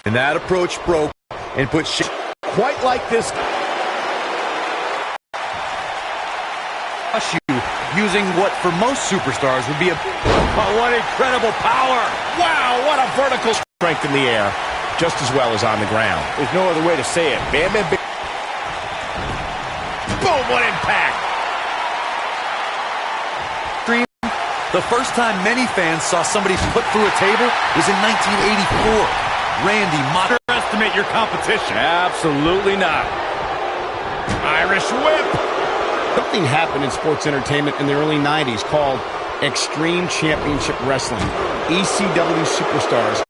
And that approach broke and put quite like this. Using what for most superstars would be a... Oh, what incredible power. Wow, what a vertical strength in the air. Just as well as on the ground. There's no other way to say it. Bam, bam, bam. Boom, what impact. The first time many fans saw somebody put through a table was in 1984. Randy Motter. Underestimate your competition. Absolutely not. Irish whip. Something happened in sports entertainment in the early 90s called Extreme Championship Wrestling. ECW superstars.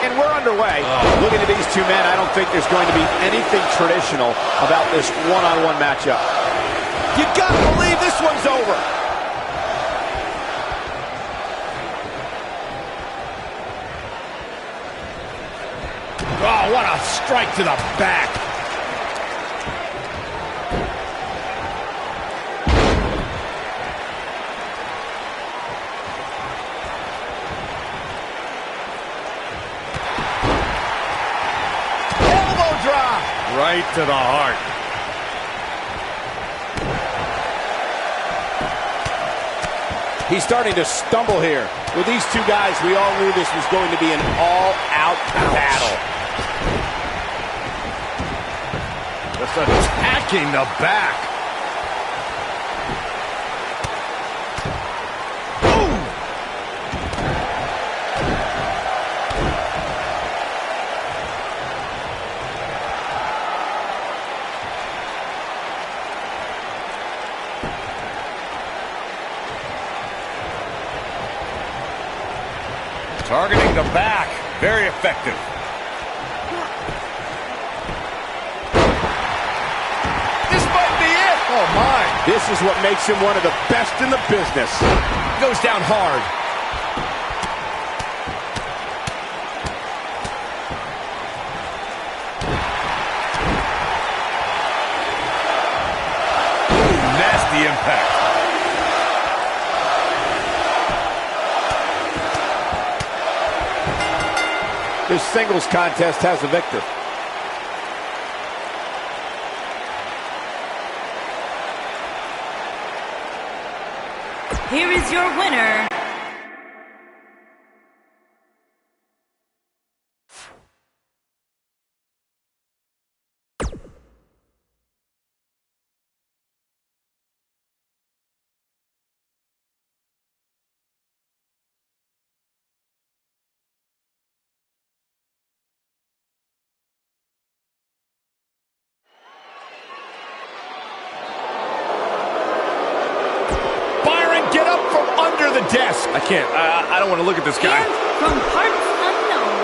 And we're underway. Looking at these two men, I don't think there's going to be anything traditional about this one-on-one matchup. You gotta believe this one's over. Oh, what a strike to the back. Right to the heart. He's starting to stumble here. With these two guys, we all knew this was going to be an all-out battle. Just attacking the back. Targeting the back. Very effective. This might be it. Oh, my. This is what makes him one of the best in the business. Goes down hard. Ooh, nasty impact. This singles contest has a victor. Here is your winner. Get up from under the desk. I can't. I don't want to look at this guy. And from parts unknown.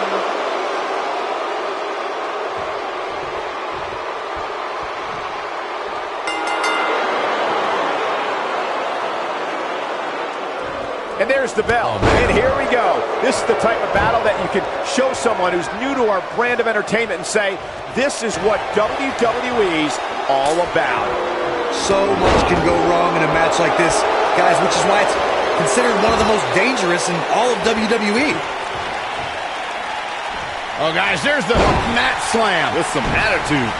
And there's the bell. And here we go. This is the type of battle that you can show someone who's new to our brand of entertainment and say, this is what WWE's all about. So much can go wrong in a match like this, guys, which is why it's considered one of the most dangerous in all of WWE. Oh, guys, there's the mat slam with some attitude.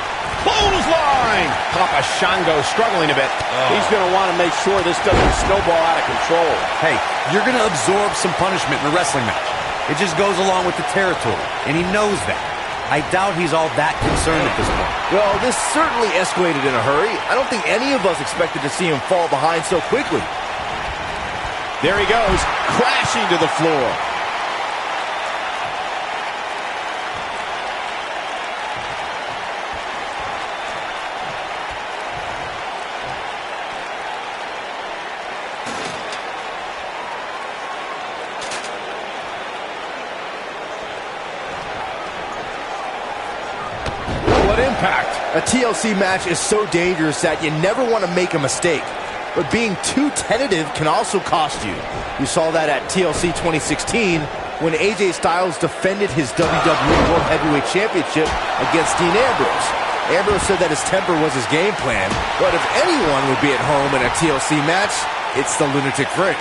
Clothesline! Papa Shango struggling a bit. He's going to want to make sure this doesn't snowball out of control. Hey, you're going to absorb some punishment in a wrestling match. It just goes along with the territory, and he knows that. I doubt he's all that concerned at this point. Well, this certainly escalated in a hurry. I don't think any of us expected to see him fall behind so quickly. There he goes, crashing to the floor. Impact. A TLC match is so dangerous that you never want to make a mistake. but being too tentative can also cost you. We saw that at TLC 2016 when AJ Styles defended his WWE World Heavyweight Championship against Dean Ambrose. Ambrose said that his temper was his game plan, but if anyone would be at home in a TLC match, it's the Lunatic Fringe.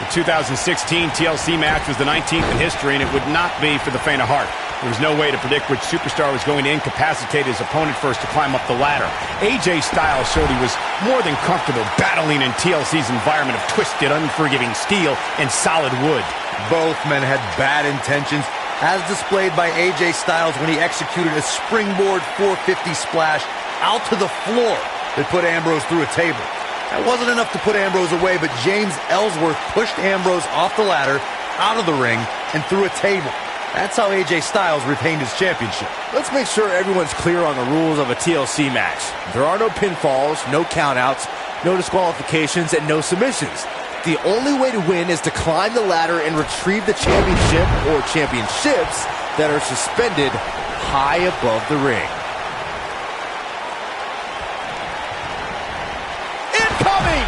The 2016 TLC match was the 19th in history, and it would not be for the faint of heart. There was no way to predict which superstar was going to incapacitate his opponent first to climb up the ladder. AJ Styles showed he was more than comfortable battling in TLC's environment of twisted, unforgiving steel and solid wood. Both men had bad intentions, as displayed by AJ Styles when he executed a springboard 450 splash out to the floor that put Ambrose through a table. That wasn't enough to put Ambrose away, but James Ellsworth pushed Ambrose off the ladder, out of the ring, and through a table. That's how AJ Styles retained his championship. Let's make sure everyone's clear on the rules of a TLC match. There are no pinfalls, no countouts, no disqualifications, and no submissions. The only way to win is to climb the ladder and retrieve the championship or championships that are suspended high above the ring. Incoming!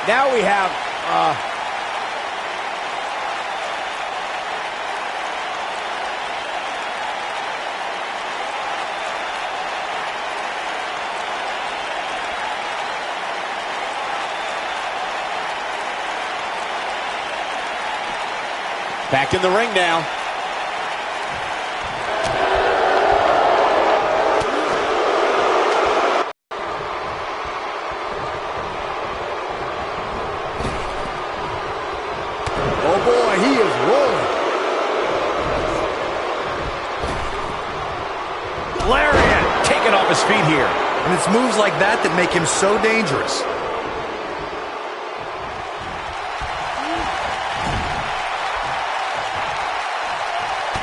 Now we have, back in the ring now. Oh boy, he is rolling. Lariat taken off his feet here. And it's moves like that that make him so dangerous.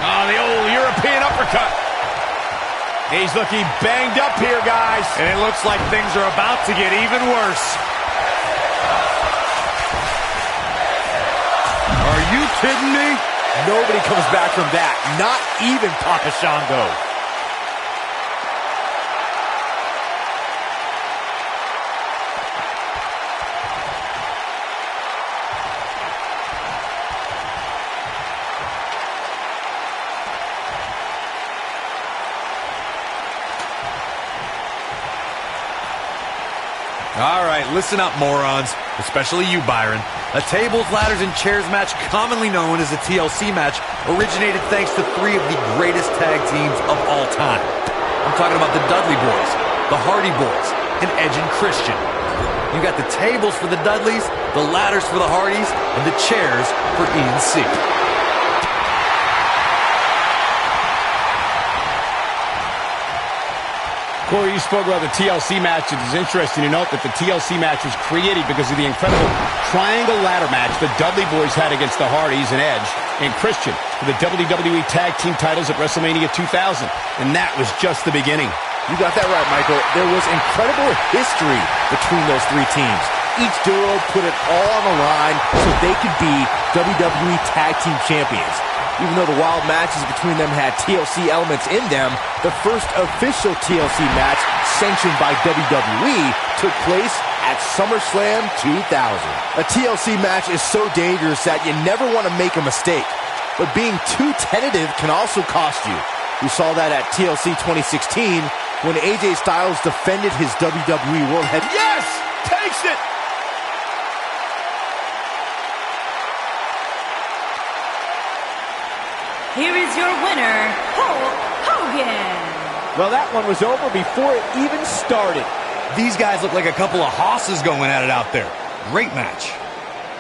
Oh, the old European uppercut. He's looking banged up here, guys. And it looks like things are about to get even worse. Are you kidding me? Nobody comes back from that. Not even Papa Shango. All right, listen up, morons. Especially you, Byron. A tables, ladders, and chairs match, commonly known as a TLC match, originated thanks to three of the greatest tag teams of all time. I'm talking about the Dudley Boys, the Hardy Boys, and Edge and Christian. You got the tables for the Dudleys, the ladders for the Hardys, and the chairs for E&C. Corey, you spoke about the TLC match. It is interesting to note that the TLC match was created because of the incredible triangle ladder match the Dudley Boys had against the Hardys and Edge and Christian for the WWE Tag Team titles at WrestleMania 2000. And that was just the beginning. You got that right, Michael. There was incredible history between those three teams. Each duo put it all on the line so they could be WWE Tag Team Champions. Even though the wild matches between them had TLC elements in them, the first official TLC match sanctioned by WWE took place at SummerSlam 2000. A TLC match is so dangerous that you never want to make a mistake. But being too tentative can also cost you. We saw that at TLC 2016 when AJ Styles defended his WWE World Heavyweight. Yes! Takes it! Here is your winner, Hulk Hogan. Well, that one was over before it even started. These guys look like a couple of hosses going at it out there. Great match.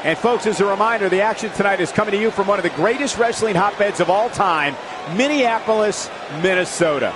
And folks, as a reminder, the action tonight is coming to you from one of the greatest wrestling hotbeds of all time, Minneapolis, Minnesota.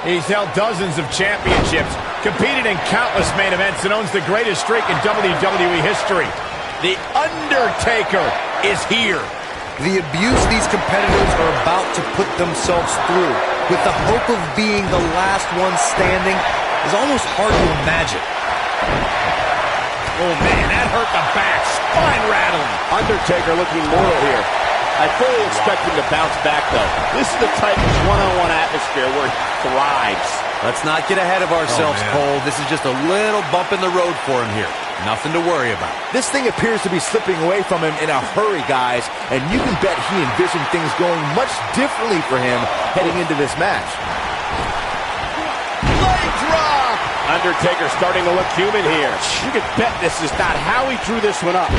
He's held dozens of championships, competed in countless main events, and owns the greatest streak in WWE history. The Undertaker is here. The abuse these competitors are about to put themselves through, with the hope of being the last one standing, is almost hard to imagine. Oh, man, that hurt the back. Spine rattling. Undertaker looking mortal here. I fully expect him to bounce back, though. This is the type of one-on-one atmosphere where he thrives. Let's not get ahead of ourselves, Cole. This is just a little bump in the road for him here. Nothing to worry about. This thing appears to be slipping away from him in a hurry, guys, and you can bet he envisioned things going much differently for him heading into this match. Leg drop! Undertaker starting to look human here. You can bet this is not how he drew this one up.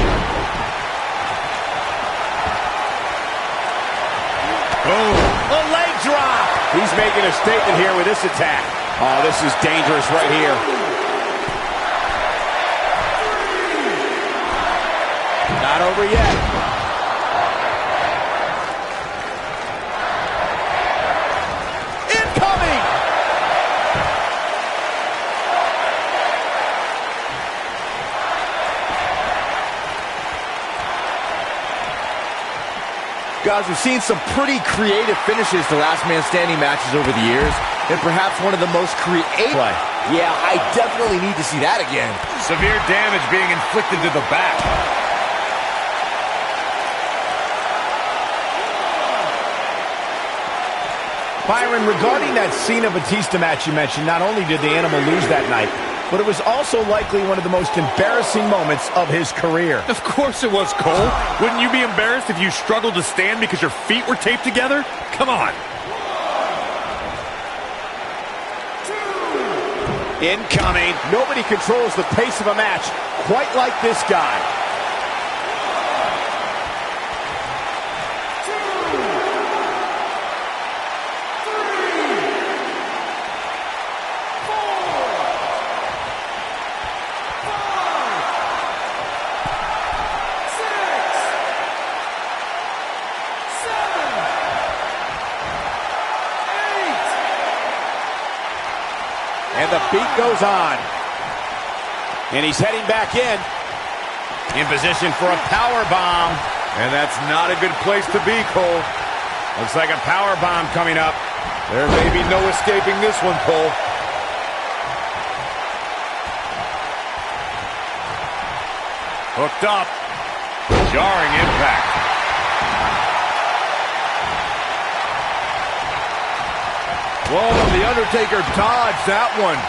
Boom. A leg drop! He's making a statement here with this attack. Oh, this is dangerous right here. Not over yet. Incoming! Guys, we've seen some pretty creative finishes to last man standing matches over the years, and perhaps one of the most creative. Yeah, I definitely need to see that again. Severe damage being inflicted to the back. Byron, regarding that Cena Batista match you mentioned, not only did the Animal lose that night, but it was also likely one of the most embarrassing moments of his career. Of course it was, Cole. Wouldn't you be embarrassed if you struggled to stand because your feet were taped together? Come on. Incoming. Nobody controls the pace of a match quite like this guy. And the beat goes on. And he's heading back in position for a power bomb. And that's not a good place to be, Cole. Looks like a power bomb coming up. There may be no escaping this one, Cole. Hooked up. Jarring impact. Whoa, The Undertaker dodged that one.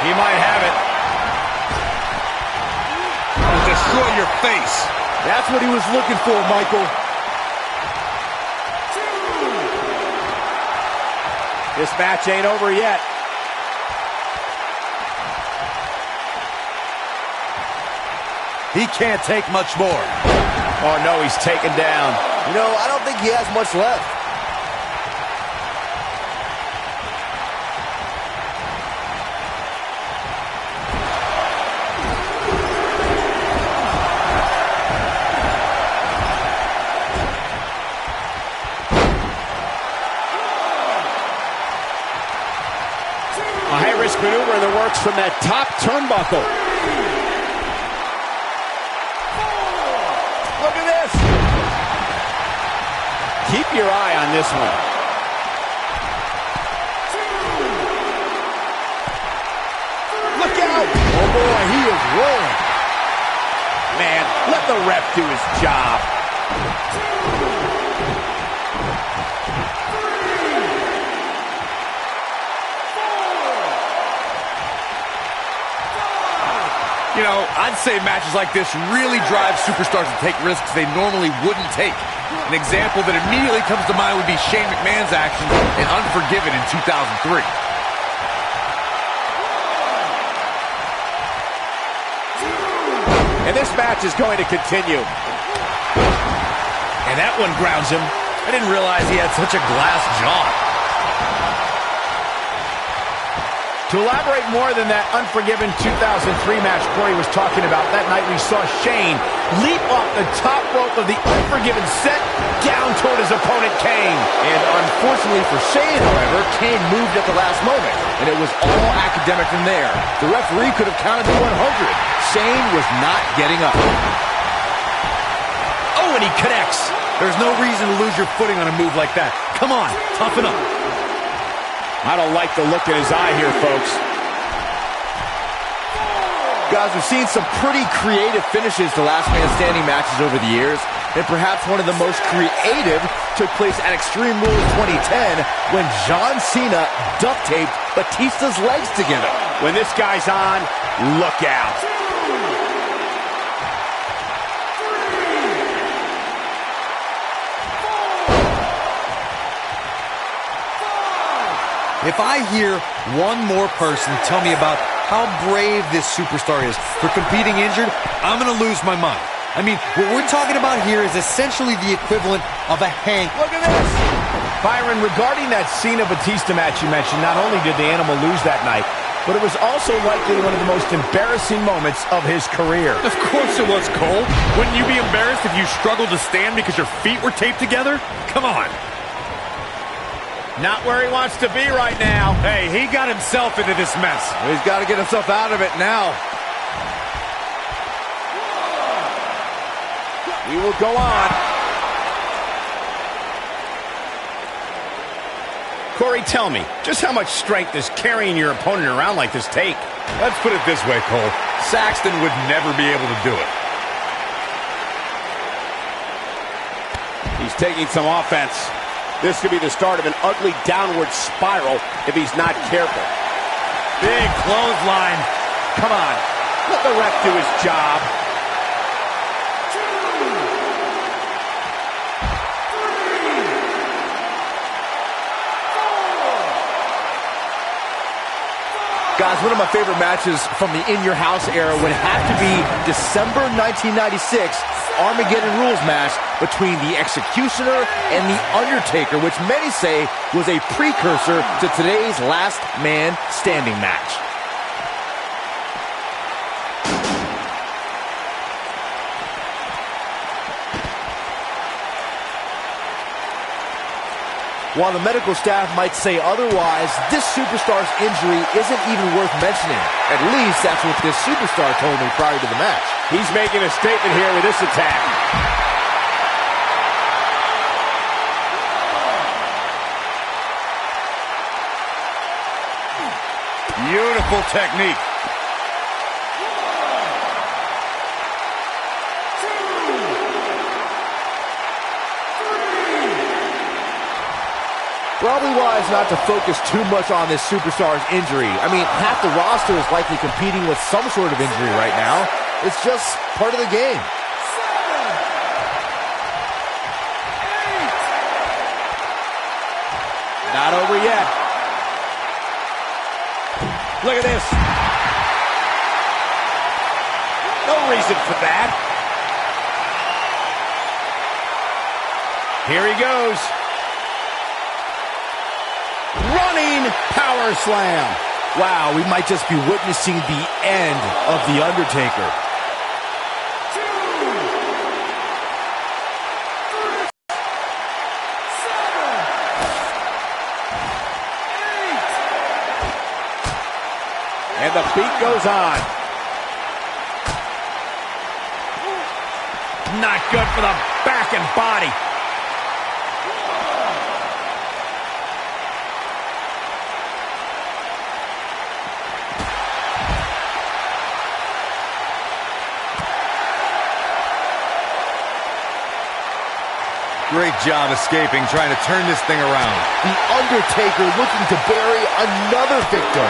He might have it. Will destroy your face. That's what he was looking for, Michael. This match ain't over yet. He can't take much more. Oh, no, he's taken down. You know, I don't think he has much left. A high-risk maneuver in the works from that top turnbuckle. Look at this. Keep your eye on this one. Look out. Oh, boy, he is rolling. Man, let the ref do his job. You know, I'd say matches like this really drive superstars to take risks they normally wouldn't take. An example that immediately comes to mind would be Shane McMahon's actions in Unforgiven in 2003. And this match is going to continue. And that one grounds him. I didn't realize he had such a glass jaw. To elaborate more than that unforgiven 2003 match Corey was talking about, that night we saw Shane leap off the top rope of the unforgiven set down toward his opponent Kane. And unfortunately for Shane, however, Kane moved at the last moment, and it was all academic from there. The referee could have counted to 100. Shane was not getting up. Oh, and he connects. There's no reason to lose your footing on a move like that. Come on, toughen up. I don't like the look in his eye here, folks. Guys, we've seen some pretty creative finishes to last man standing matches over the years, and perhaps one of the most creative took place at Extreme Rules 2010 when John Cena duct taped Batista's legs together. When this guy's on, look out. If I hear one more person tell me about how brave this superstar is for competing injured, I'm going to lose my mind. I mean, what we're talking about here is essentially the equivalent of a hang. Look at this. Byron, regarding that Cena-Batista match you mentioned, not only did the Animal lose that night, but it was also likely one of the most embarrassing moments of his career. Of course it was, Cole. Wouldn't you be embarrassed if you struggled to stand because your feet were taped together? Come on. Not where he wants to be right now. Hey, he got himself into this mess. He's got to get himself out of it now. We will go on. Corey, tell me, just how much strength does carrying your opponent around like this take? Let's put it this way, Cole. Saxton would never be able to do it. He's taking some offense. This could be the start of an ugly downward spiral if he's not careful. Big clothesline. Come on, let the ref do his job. Guys, one of my favorite matches from the In Your House era would have to be December 1996 Armageddon Rules match between the Executioner and the Undertaker, which many say was a precursor to today's Last Man Standing match. While the medical staff might say otherwise, this superstar's injury isn't even worth mentioning. At least that's what this superstar told me prior to the match. He's making a statement here with this attack. Beautiful technique. Probably wise not to focus too much on this superstar's injury. I mean, half the roster is likely competing with some sort of injury right now. It's just part of the game. 7, 8. Not over yet. Look at this. No reason for that. Here he goes. Running power slam. Wow, we might just be witnessing the end of The Undertaker. 2, 3, 7, 8. And the beat goes on. Not good for the back and body. Great job escaping, trying to turn this thing around. The Undertaker looking to bury another victim.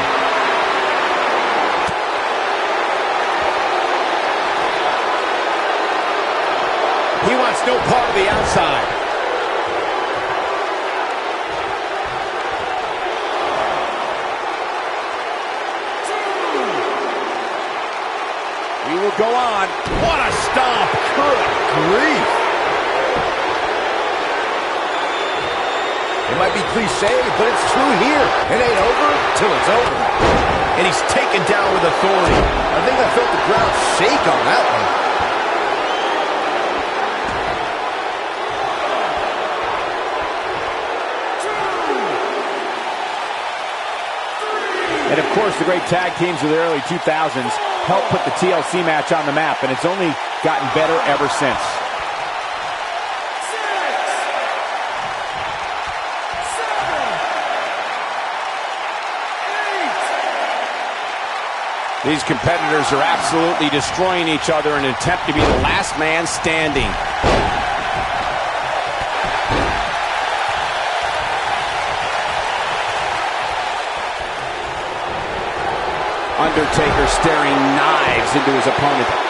He wants no part of the outside. We will go on. What a stomp. Good grief. It might be cliche, but it's true here. It ain't over till it's over. And he's taken down with authority. I think I felt the ground shake on that one. And, of course, the great tag teams of the early 2000s helped put the TLC match on the map, and it's only gotten better ever since. These competitors are absolutely destroying each other in an attempt to be the last man standing. Undertaker staring knives into his opponent.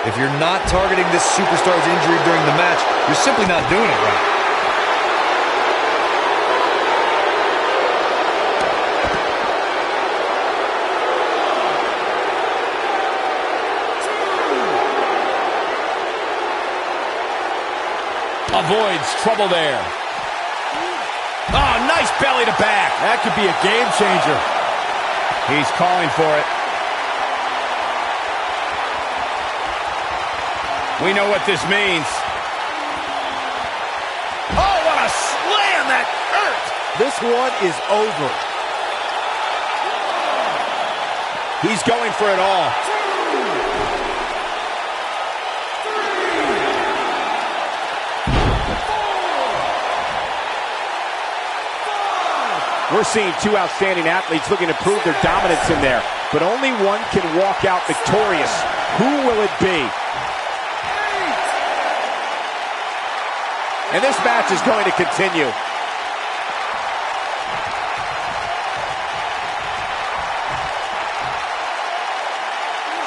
If you're not targeting this superstar's injury during the match, you're simply not doing it right. Avoids trouble there. Oh, nice belly to back. That could be a game changer. He's calling for it. We know what this means. Oh, what a slam! That hurt! This one is over. He's going for it all. We're seeing two outstanding athletes looking to prove their dominance in there, but only one can walk out victorious. Who will it be? And this match is going to continue.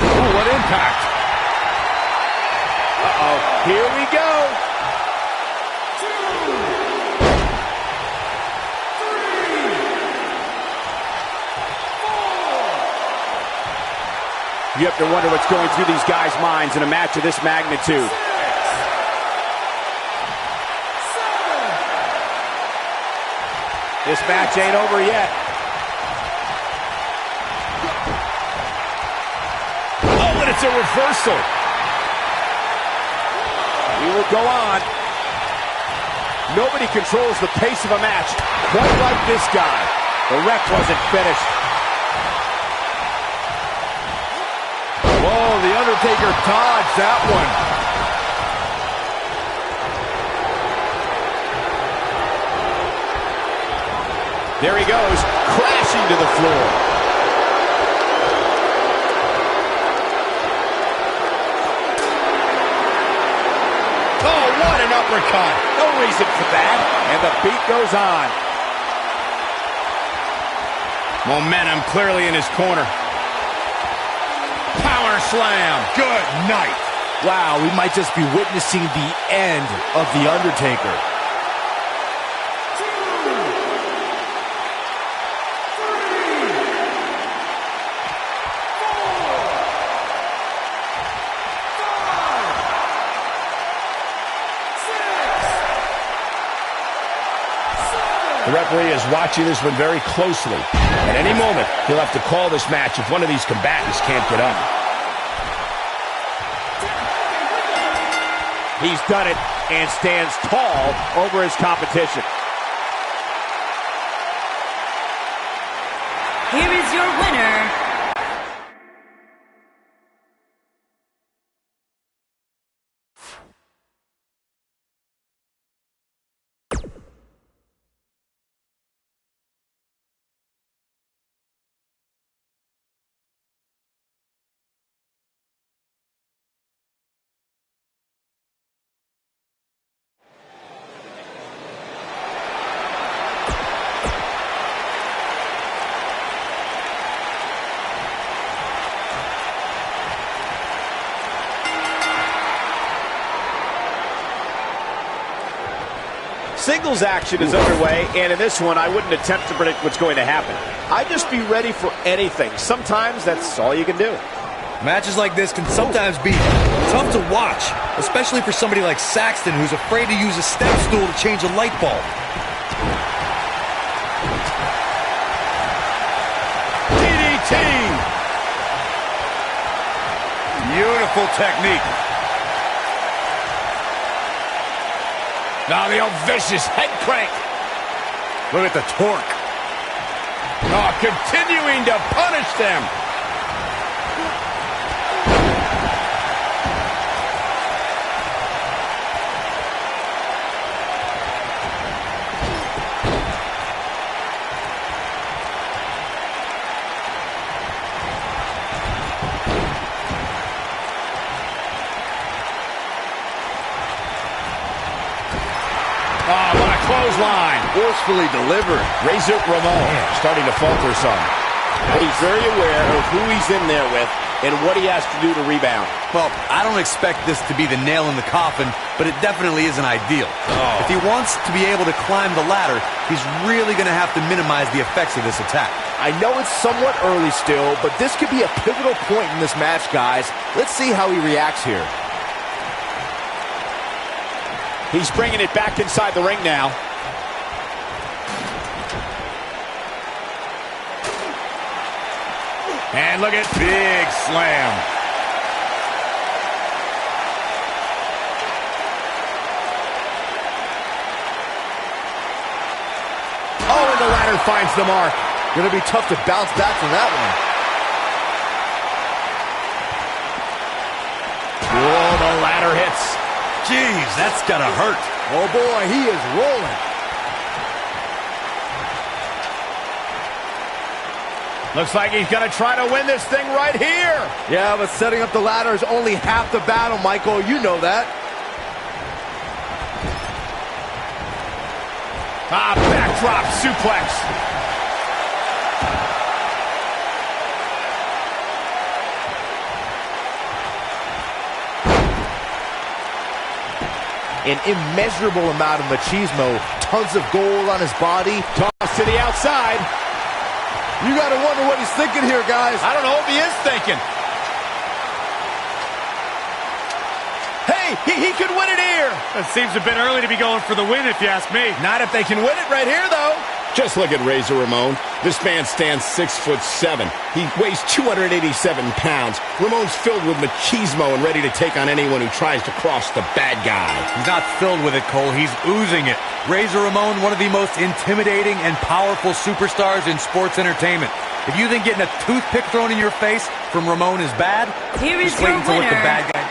Ooh, what impact. Uh-oh, here we go. You have to wonder what's going through these guys' minds in a match of this magnitude. This match ain't over yet. Oh, and it's a reversal. We will go on. Nobody controls the pace of a match quite like this guy. The ref wasn't finished. Whoa, The Undertaker dodged that one. There he goes, crashing to the floor. Oh, what an uppercut. No reason for that. And the beat goes on. Momentum clearly in his corner. Power slam. Good night. Wow, we might just be witnessing the end of The Undertaker. The referee is watching this one very closely. At any moment, he'll have to call this match if one of these combatants can't get up. He's done it and stands tall over his competition. Here is your winner, Singles action is underway, and in this one, I wouldn't attempt to predict what's going to happen. I'd just be ready for anything. Sometimes that's all you can do. Matches like this can sometimes be tough to watch, especially for somebody like Saxton, who's afraid to use a step stool to change a light bulb. DDT! Beautiful technique. Now the old vicious head crank. Look at the torque. Oh, continuing to punish them. Oh, what a clothesline. Forcefully delivered. Razor Ramon starting to falter some. But he's very aware of who he's in there with and what he has to do to rebound. Well, I don't expect this to be the nail in the coffin, but it definitely isn't ideal. If he wants to be able to climb the ladder, he's really going to have to minimize the effects of this attack. I know it's somewhat early still, but this could be a pivotal point in this match, guys. Let's see how he reacts here. He's bringing it back inside the ring now. And look at big slam. Oh, and the ladder finds the mark. Gonna be tough to bounce back from that one. Whoa, the ladder hits. Jeez, that's gotta hurt. Oh boy, he is rolling. Looks like he's gonna try to win this thing right here. Yeah, but setting up the ladder is only half the battle, Michael. You know that. Backdrop suplex. An immeasurable amount of machismo, tons of gold on his body. Toss to the outside. You gotta wonder what he's thinking here, guys. I don't know if he is thinking. Hey, he could win it here. It seems a bit early to be going for the win, if you ask me. Not if they can win it right here, though. Just look at Razor Ramon. This man stands 6'7". He weighs 287 pounds. Ramon's filled with machismo and ready to take on anyone who tries to cross the bad guy. He's not filled with it, Cole. He's oozing it. Razor Ramon, one of the most intimidating and powerful superstars in sports entertainment. If you think getting a toothpick thrown in your face from Ramon is bad, Here is just wait your until what the winner. bad guy.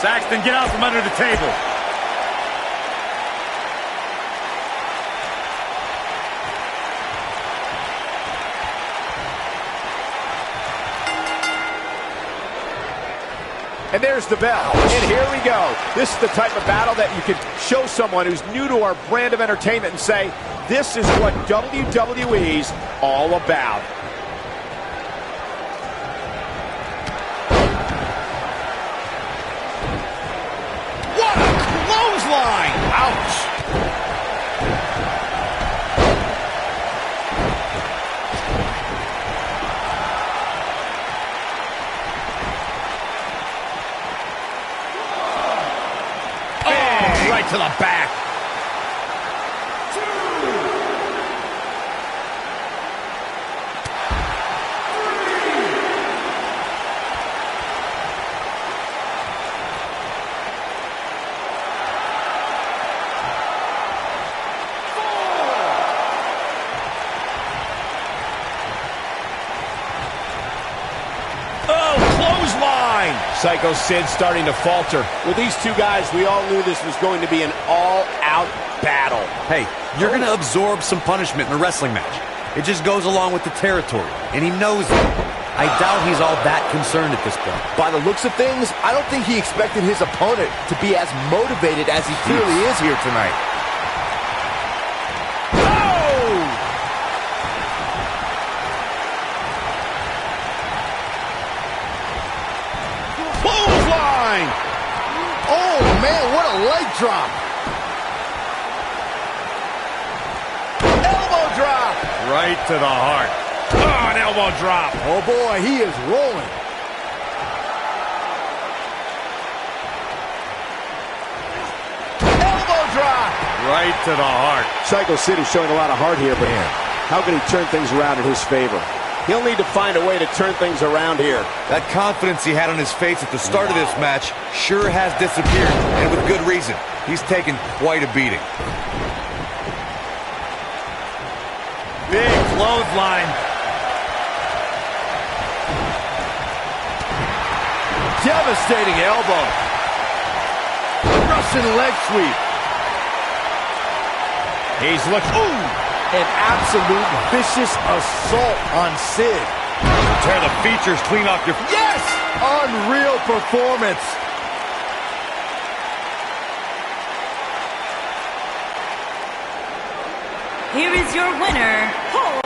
Saxton, get out from under the table. And there's the bell. And here we go. This is the type of battle that you can show someone who's new to our brand of entertainment and say, this is what WWE's all about. What a clothesline! Ouch! Right to the back. Psycho Sid starting to falter. With these two guys, we all knew this was going to be an all-out battle. Hey, you're going to absorb some punishment in a wrestling match. It just goes along with the territory, and he knows it. I doubt he's all that concerned at this point. By the looks of things, I don't think he expected his opponent to be as motivated as he clearly is here tonight. Clothesline! Oh, man, what a leg drop! Elbow drop! Right to the heart. Oh, an elbow drop. Oh, boy, he is rolling. Elbow drop! Right to the heart. Psycho City showing a lot of heart here, but how can he turn things around in his favor? He'll need to find a way to turn things around here. That confidence he had on his face at the start of this match sure has disappeared, and with good reason. He's taken quite a beating. Big clothesline. Devastating elbow. Russian leg sweep. He's looking. Ooh! An absolute vicious assault on Sid. Tear the features clean off your... Yes! Unreal performance. Here is your winner, Hulk.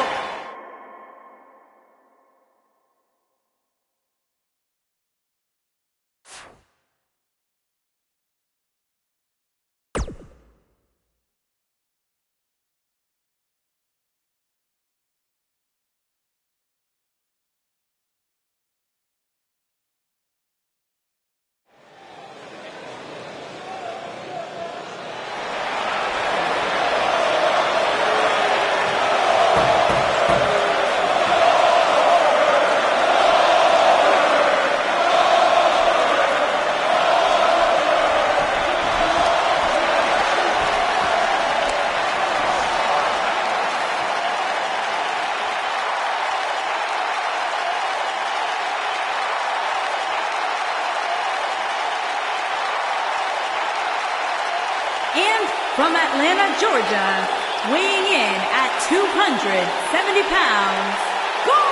And from Atlanta, Georgia, weighing in at 270 pounds, Goldberg!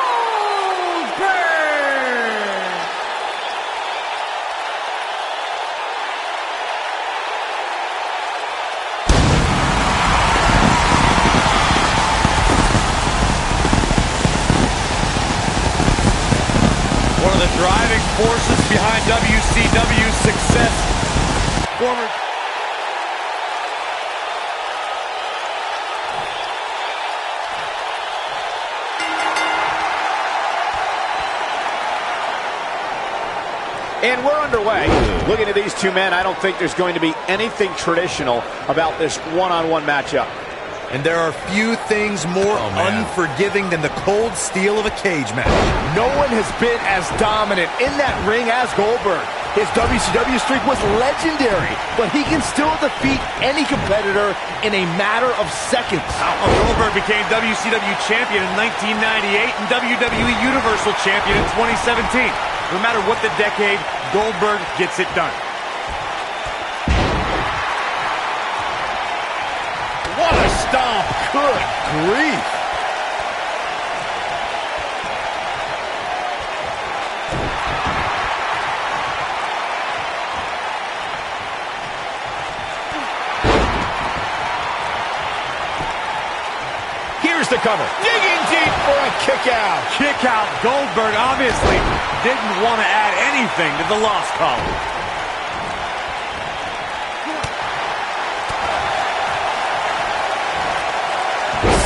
One of the driving forces behind WCW's success. Former... And we're underway. Looking at these two men, I don't think there's going to be anything traditional about this one-on-one matchup. And there are few things more unforgiving than the cold steel of a cage match. No one has been as dominant in that ring as Goldberg. His WCW streak was legendary, but he can still defeat any competitor in a matter of seconds. Goldberg became WCW champion in 1998 and WWE Universal champion in 2017. No matter what the decade, Goldberg gets it done. What a stomp! Good grief. Here's the cover. Digging deep for a kick out. Kick out. Goldberg obviously didn't want to add anything to the loss column.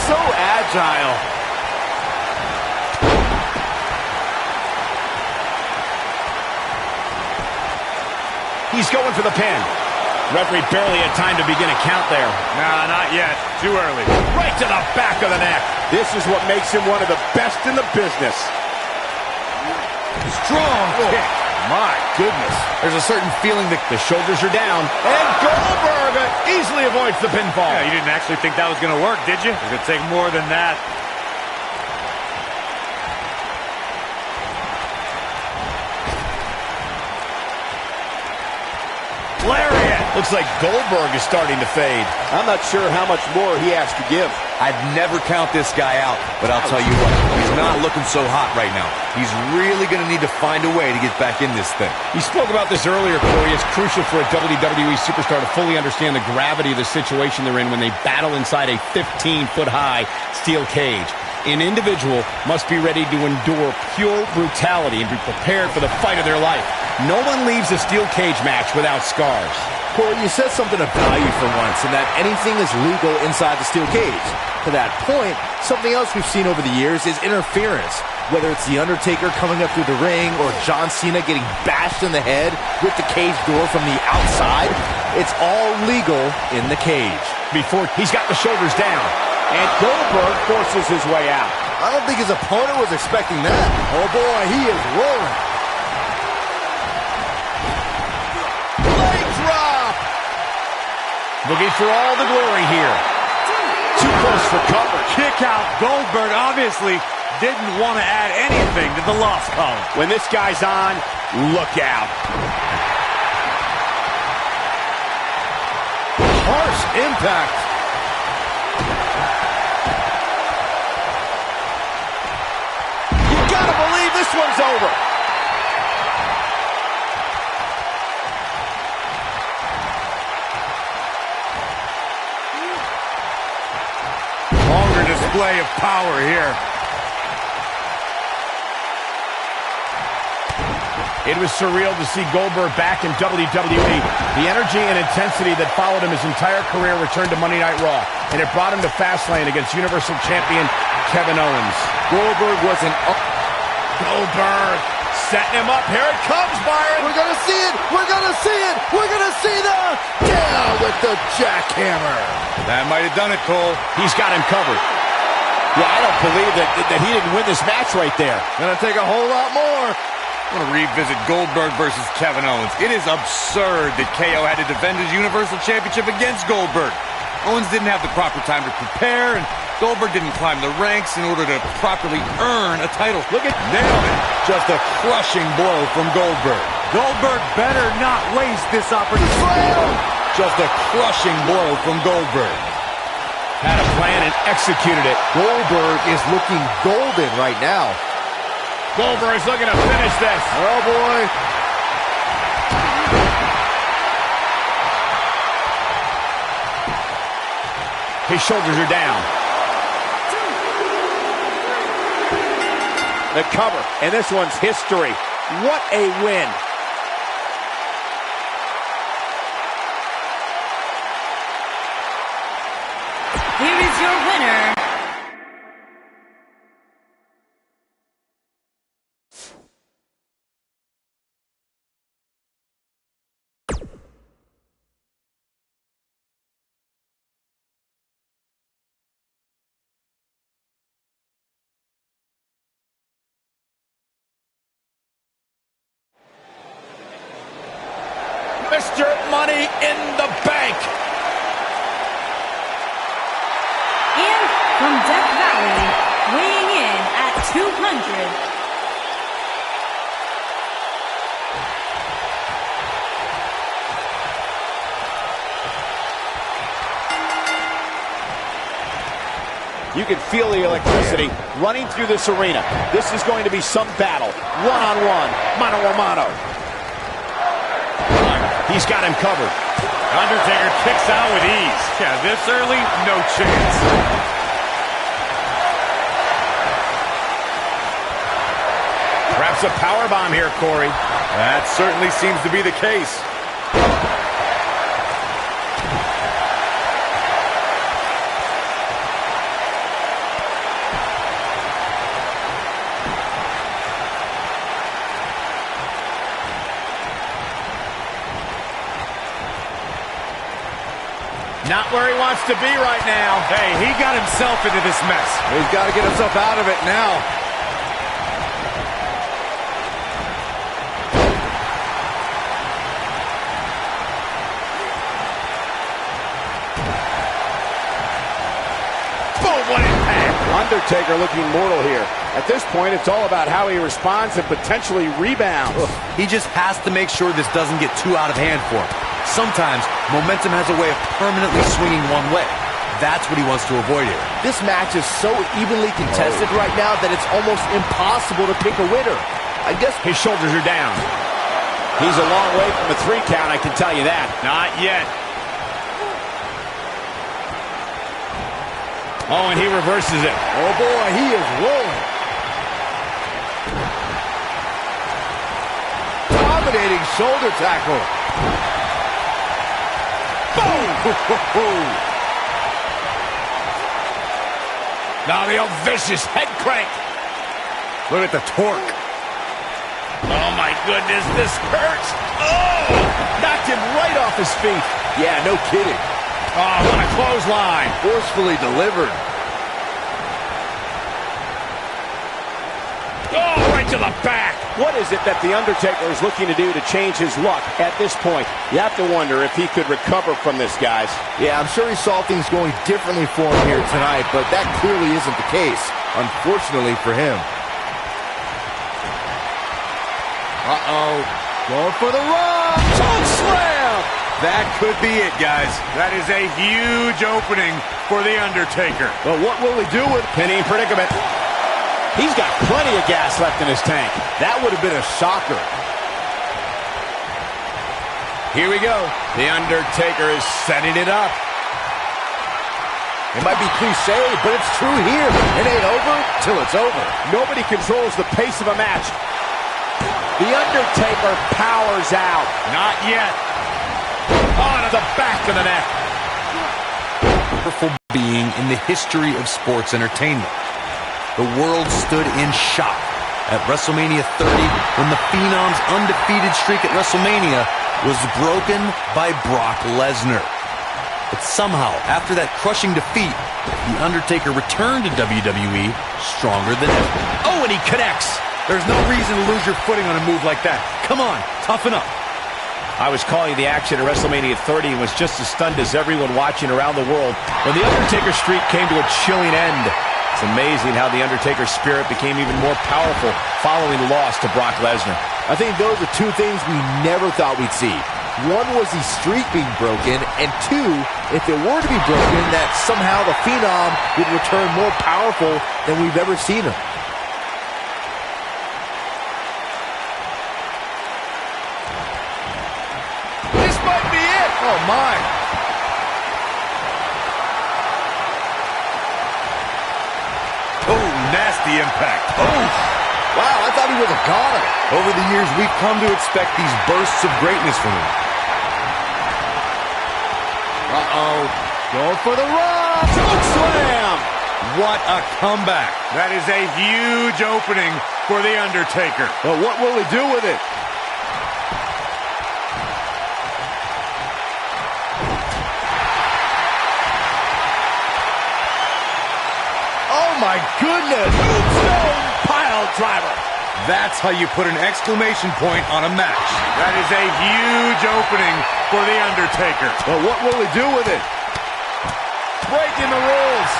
So agile. He's going for the pin. Referee barely had time to begin a count there. Nah, not yet. Too early. Right to the back of the neck. This is what makes him one of the best in the business. Strong kick. My goodness. There's a certain feeling that The shoulders are down. And Goldberg easily avoids the pinfall. Yeah, you didn't actually think that was going to work, did you? It could take more than that. Lariat. Looks like Goldberg is starting to fade. I'm not sure how much more he has to give. I'd never count this guy out, but I'll tell you what, he's not looking so hot right now. He's really going to need to find a way to get back in this thing. You spoke about this earlier, Corey. It's crucial for a WWE superstar to fully understand the gravity of the situation they're in when they battle inside a 15-foot-high steel cage. An individual must be ready to endure pure brutality and be prepared for the fight of their life. No one leaves a steel cage match without scars. Corey, you said something of value for once, in that anything is legal inside the steel cage. To that point, something else we've seen over the years is interference. Whether it's The Undertaker coming up through the ring or John Cena getting bashed in the head with the cage door from the outside, it's all legal in the cage. Before he's got the shoulders down, and Goldberg forces his way out. I don't think his opponent was expecting that. Oh boy, he is rolling. Leg drop! Looking for all the glory here. Too close for cover. Kick out. Goldberg obviously didn't want to add anything to the loss column. When this guy's on, look out. Harsh impact. You gotta believe this one's over. Longer display of power here. It was surreal to see Goldberg back in WWE. The energy and intensity that followed him his entire career returned to Monday Night Raw, and it brought him to Fastlane against Universal Champion Kevin Owens. Goldberg was an... Goldberg setting him up. Here it comes, Byron. We're going to see it. We're going to see it. We're going to see the... Down with the jackhammer. That might have done it, Cole. He's got him covered. Yeah, I don't believe that he didn't win this match right there. Going to take a whole lot more. I want to revisit Goldberg versus Kevin Owens. It is absurd that KO had to defend his Universal Championship against Goldberg. Owens didn't have the proper time to prepare, and Goldberg didn't climb the ranks in order to properly earn a title. Look at nailed it. Just a crushing blow from Goldberg. Goldberg better not waste this opportunity. Just a crushing blow from Goldberg. Had a plan and executed it. Goldberg is looking golden right now. Goldberg is looking to finish this. Oh, boy. His shoulders are down. The cover, and this one's history. What a win. Here is your winner, Mr. Money in the Bank. and from Death Valley, weighing in at 200. You can feel the electricity running through this arena. This is going to be some battle. One-on-one, mano-a-mano. He's got him covered. Undertaker kicks out with ease. Yeah, this early, no chance. Perhaps a powerbomb here, Corey. That certainly seems to be the case. Not where he wants to be right now. Hey, he got himself into this mess. He's got to get himself out of it now. Boom, what impact. Undertaker looking mortal here. At this point, it's all about how he responds and potentially rebounds. He just has to make sure this doesn't get too out of hand for him. Sometimes, momentum has a way of permanently swinging one way. That's what he wants to avoid here. This match is so evenly contested right now that it's almost impossible to pick a winner. I guess his shoulders are down. He's a long way from a 3 count, I can tell you that. Not yet. Oh, and he reverses it. Oh boy, he is rolling. Dominating shoulder tackle. Boom! Now the old vicious head crank. Look at the torque. Oh my goodness, this hurts. Oh! Knocked him right off his feet. Yeah, no kidding. Oh, what a clothesline. Forcefully delivered. Oh, right to the back. What is it that The Undertaker is looking to do to change his luck at this point? You have to wonder if he could recover from this, guys. Yeah, I'm sure he saw things going differently for him here tonight, but that clearly isn't the case, unfortunately for him. Uh-oh. Going for the run. Choke slam. That could be it, guys. That is a huge opening for The Undertaker. But what will he do with pinning predicament? He's got plenty of gas left in his tank. That would have been a shocker. Here we go. The Undertaker is setting it up. It might be cliche, but it's true here. It ain't over till it's over. Nobody controls the pace of a match. The Undertaker powers out. Not yet. On to the back of the neck. Powerful being in the history of sports entertainment. The world stood in shock at WrestleMania 30 when the Phenom's undefeated streak at WrestleMania was broken by Brock Lesnar. But somehow, after that crushing defeat, The Undertaker returned to WWE stronger than ever. Oh, and he connects. There's no reason to lose your footing on a move like that. Come on, toughen up. I was calling the action at WrestleMania 30 and was just as stunned as everyone watching around the world when The Undertaker streak came to a chilling end. It's amazing how The Undertaker's spirit became even more powerful following the loss to Brock Lesnar. I think those are two things we never thought we'd see. One was the streak being broken, and two, if it were to be broken, that somehow the Phenom would return more powerful than we've ever seen him. This might be it. Oh, my. Oh, nasty impact. Oh! Wow, I thought he was a goner. Over the years, we've come to expect these bursts of greatness from him. Uh-oh. Going for the run. Choke slam. What a comeback. That is a huge opening for The Undertaker. But what will he do with it? Oh, my goodness. Tombstone pile driver. That's how you put an exclamation point on a match. That is a huge opening for The Undertaker. But what will he do with it? Breaking the rules.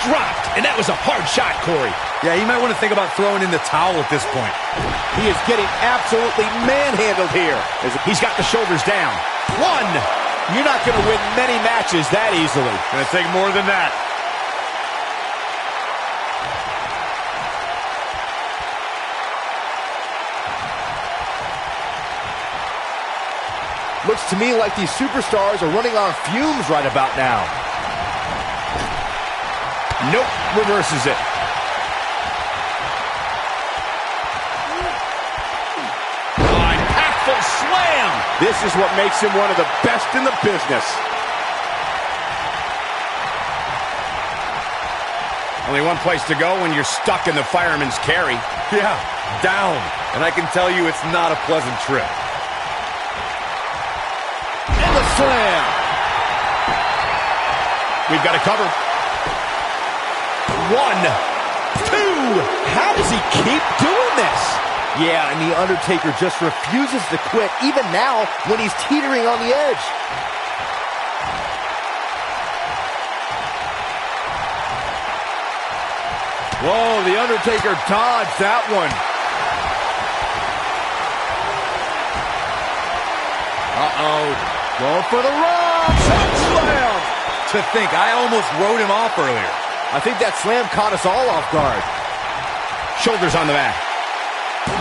Dropped, and that was a hard shot, Corey. Yeah, he might want to think about throwing in the towel at this point. He is getting absolutely manhandled here. He's got the shoulders down. One. You're not going to win many matches that easily. Gonna take more than that. Looks to me like these superstars are running on fumes right about now. Nope, reverses it. Impactful slam. This is what makes him one of the best in the business. Only one place to go when you're stuck in the fireman's carry. Yeah, down. And I can tell you it's not a pleasant trip. And the slam. We've got it covered. 1, 2. How does he keep doing this? Yeah, and The Undertaker just refuses to quit, even now when he's teetering on the edge. Whoa, The Undertaker dodged that one. Uh-oh. Going for the run. Choke slam. To think, I almost wrote him off earlier. I think that slam caught us all off guard. Shoulders on the mat.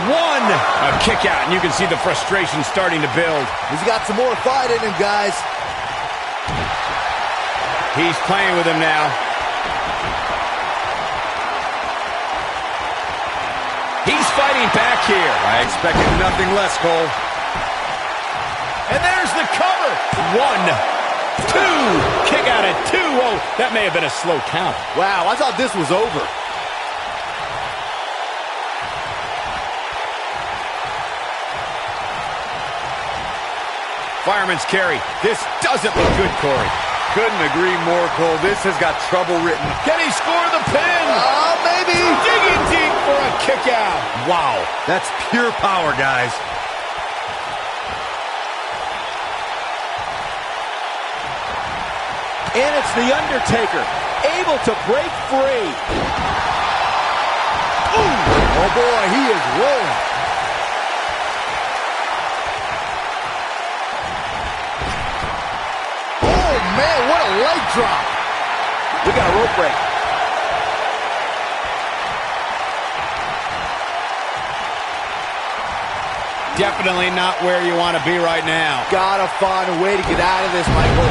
One. A kick out, and you can see the frustration starting to build. He's got some more fight in him, guys. He's playing with him now. He's fighting back here. I expected nothing less, Cole. And there's the cover. 1, 2. Kick out at 2. Whoa, that may have been a slow count. Wow, I thought this was over. Fireman's carry. This doesn't look good, Corey. Couldn't agree more, Cole. This has got trouble written. Can he score the pin? Oh, maybe. Digging deep for a kick out. Wow, that's pure power, guys. And it's The Undertaker, able to break free. Ooh. Oh, boy, he is rolling. Oh, man, what a leg drop. We got a rope break. Definitely not where you want to be right now. Gotta find a way to get out of this, Michael.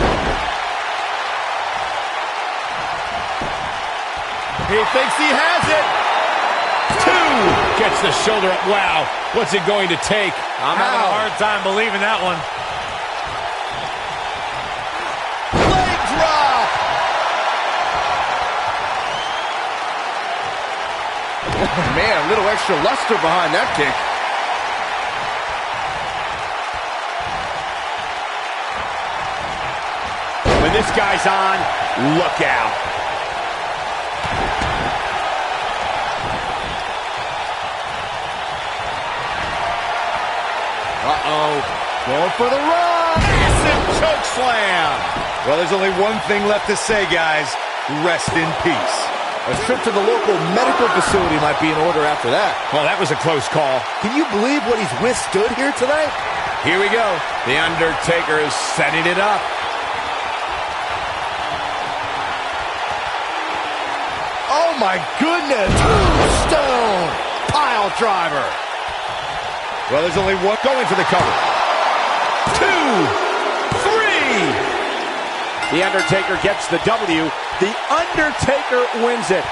He thinks he has it. 2. Gets the shoulder up. Wow. What's it going to take? I'm having a hard time believing that one. Leg drop. Man, a little extra luster behind that kick. When this guy's on, look out. Uh-oh. Going for the run. Massive choke slam. Well, there's only one thing left to say, guys. Rest in peace. A trip to the local medical facility might be in order after that. Well, that was a close call. Can you believe what he's withstood here tonight? Here we go. The Undertaker is setting it up. Oh, my goodness. Tombstone. Pile driver. Well, there's only one going for the cover. 2, 3. The Undertaker gets the W. The Undertaker wins it.